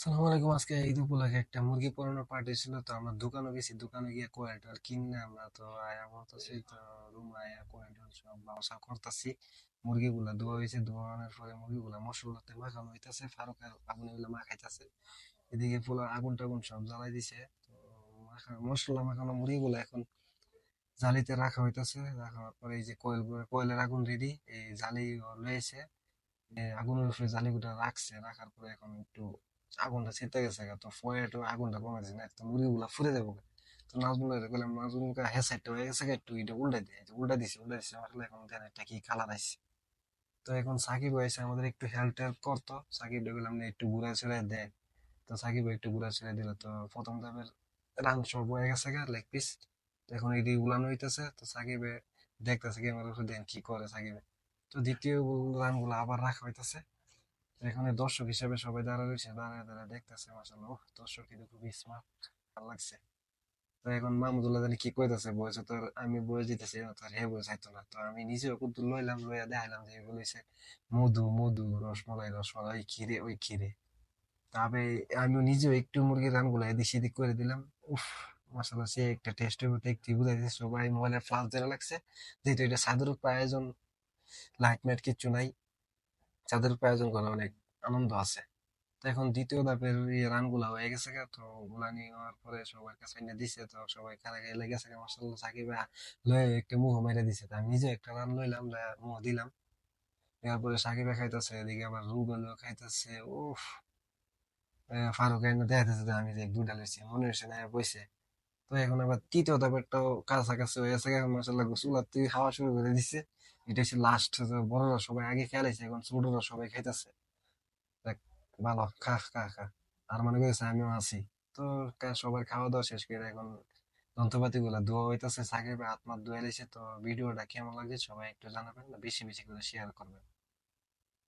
সালাম আলাইকুম। আজকে ঈদ উপলক্ষে একটা মুরগি পোড়ানোর পার্টি ছিল, তো আমরা দোকানে গেছি। দোকানে গিয়ে কোয়েলটার কিনে আমরা তো আয়া বলতেছি, তো রুম আয়া কোয়েলটার সব ব্যবসা করতেছি। মুরগিগুলা ধোয়া হয়েছে, ধোয়ানোর পরে মুরগিগুলা মশলাতে মাখানো হইতাছে, ফারুক আর আগুন এগুলো মাখাইতেছে। এদিকে পোলা আগুন টাগুন সব জ্বালাই দিছে। তো মশলা মাখানো মুরগিগুলা এখন জালিতে রাখা হইতাছে। রাখার পরে এই যে কোয়েলের আগুন রেডি, এই জালি লয়েছে, আগুনের উপরে জালিগুলা রাখছে। রাখার পরে এখন একটু আগুনটা ছেড়ে গেছে গা, তো ফয়ে একটু আগুনটা কমে দিছে না, তো মুড়িগুলা ফুরে যাবো গা। তো নাজমুল বললাম, নাজমুল হ্যাঁ সাইডটা হয়ে গেছে গা, একটু এটা উল্টা দিয়ে উল্টা দিছে আসলে এখন দেখেন একটা কি কালার আসছে। তো এখন সাকিব এসে আমাদের একটু হেল্প টেল্প করতো। সাকিব বললাম না একটু ঘুরা ছেড়ে দেয়, তো সাকিব একটু ঘুরা ছেড়ে দিল। তো প্রথম ধাপের রান সব হয়ে গেছে গা, লেগ পিস। তো এখন এটি উলানো হইতেছে, তো সাকিবে দেখতেছে ক্যামেরার উপর দেন কি করে সাকিবে। তো দ্বিতীয় রান গুলো আবার রাখা হইতেছে। এখানে দর্শক হিসেবে সবাই দাঁড়া রয়েছে, দাঁড়ায় দাঁড়ায় দেখতেছে। মাশাআল্লাহ, দর্শক কিন্তু খুবই স্মার্ট, ভালো লাগছে। তো এখন মাহমুদুল্লাহ জানি কি কইতাছে, বয়সে তো আমি বয়ে যেতেছি, তো হে বয়স চাইতো না। তো আমি নিজেও কুদ্দু লইলাম, লইয়া দেখাইলাম যে বলেছে মধু মধু, রসমলাই রসমলাই, ওই ক্ষীরে ওই ক্ষীরে। তবে আমিও নিজেও একটু মুরগির রানগুলো এদিক সেদিক করে দিলাম। উফ, মাশাআল্লাহ, সে একটা টেস্টের মধ্যে একটু বুঝাই দিচ্ছে। সবাই মোবাইলের ফ্লাশ ধরে লাগছে, যেহেতু এটা সাদের উপর আয়োজন, লাইট মাইট কিচ্ছু নাই, চাঁদের উপর আয়োজন করা অনেক আনন্দ আছে। তো এখন দ্বিতীয় ধাপের রান গুলা হয়ে গেছে গা, তো গুলা নিয়ে হওয়ার পরে সবার কাছে এনে দিছে। তো সবাই খারা খাই লেগেছে গা, মাসাল্লাহ সাকিব লয়ে একটা মুহ মেরে দিছে। তো আমি নিজে একটা রান লইলাম, লইয়া মুহ দিলাম। এরপরে সাকিবে খাইতেছে, এদিকে আবার রুবেল খাইতেছে। উফ, ফারুক এনে দেখাইতেছে যে আমি যে দুইটা লইছি, মনে হচ্ছে না বইছে। তো এখন আবার তৃতীয় ধাপেরটাও কাছাকাছি হয়ে গেছে গা, মাসাল্লাহ চুলার থেকে খাওয়া শুরু করে দিছে। এটা হচ্ছে লাস্ট। বড়রা সবাই আগে খেয়ালাইছে, এখন ছোটরা সবাই খাইতেছে। দেখ, ভালো, খা খা খা। আর মনে করেছে আমিও আছি। তো সবার খাওয়া দাওয়া শেষ করে এখন যন্ত্রপাতি গুলা ধোয়া হইতেছে, সাকিব হাত মাত ধুয়ে দিয়েছে। তো ভিডিওটা কেমন লাগছে সবাই একটু জানাবেন, বেশি বেশি করে শেয়ার করবেন।